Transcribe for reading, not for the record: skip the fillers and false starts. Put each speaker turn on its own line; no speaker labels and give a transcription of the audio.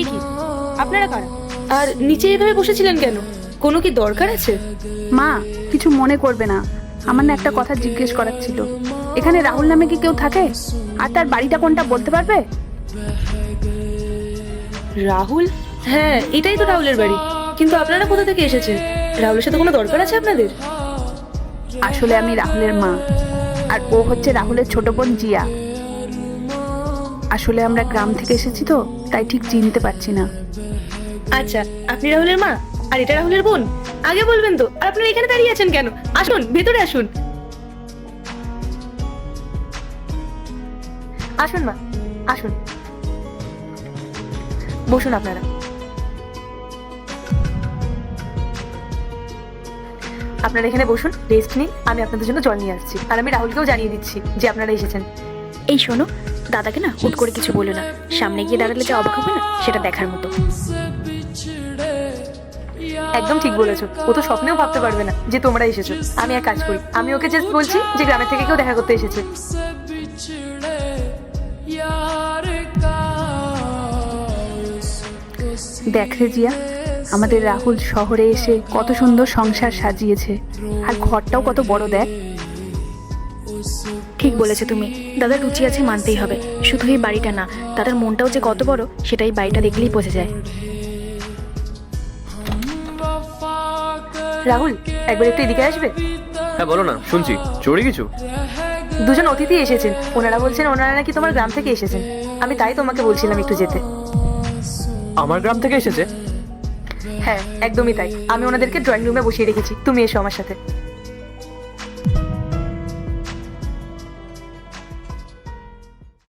এ কি, আপনারা কারা? আর নিচে এভাবে বসেছিলেন কেন? কোনো কি দরকার আছে?
মা, কিছু মনে করবে না, আমার না একটা কথা জিজ্ঞেস করার ছিল। এখানে রাহুল নামে কি কেউ থাকে? আর তার বাড়িটা কোনটা বলতে পারবে?
রাহুল? হ্যাঁ, এটাই তো রাহুলের বাড়ি। কিন্তু আপনারা কোথা থেকে এসেছেন? রাহুলের সাথে কোনো দরকার আছে আপনাদের?
আসলে আমি রাহুলের মা, আর ও হচ্ছে রাহুলের ছোট বোন জিয়া। আসলে আমরা গ্রাম থেকে এসেছি তো, তাই ঠিক চিনতে পারছি না।
আচ্ছা, আপনি রাহুলের মা আর এটা রাহুলের বোন? আগে বলবেন তো। আর আপনারা এখানে দাঁড়িয়ে আছেন কেন? আসুন, ভেতরে আসুন। আসুন মা, আসুন, বসুন আপনারা। আপনারা এখানে বসুন, রেস্ট নিন। আমি আপনাদের জন্য জল নিয়ে আসছি। আর আমি রাহুলকেও জানিয়ে দিচ্ছি যে আপনারা এসেছেন।
এই শোনো, দাদাকে না হুট করে কিছু বলে না। সামনে গিয়ে দাঁড়ালে যে অবাক হবে না, সেটা দেখার মতো।
একদম ঠিক বলেছো। ও তো স্বপ্নেও ভাবতে পারবে না যে তোমরা এসেছো। আমি এক কাজ করি, আমি ওকে জাস্ট বলছি যে গ্রামের থেকে কেউ দেখা করতে এসেছে।
দেখ রে জিয়া, আমাদের রাহুল শহরে এসে কত সুন্দর সংসার সাজিয়েছে, আর ঘরটাও কত বড় দেখ।
ঠিক বলেছো তুমি, দাদার রুচি আছে মানতেই হবে। শুধু এই বাড়িটা না, দাদার মনটাও যে কত বড় সেটাই বাড়িটা দেখলেই বোঝা যায়।
রাহুল, একবার একটু এদিকে আসবে?
হ্যাঁ বলো না, শুনছি। জরুরি কিছু?
দুজন অতিথি এসেছেন। ওনারা বলছেন ওনারা নাকি তোমার গ্রাম থেকে এসেছেন। আমি তাই তোমাকে বলছিলাম একটু যেতে।
আমার গ্রাম থেকে এসেছে?
হ্যাঁ, একদমই তাই। আমি ওনাদেরকে ড্রয়িং রুমে বসিয়ে রেখেছি। তুমি এসো আমার সাথে।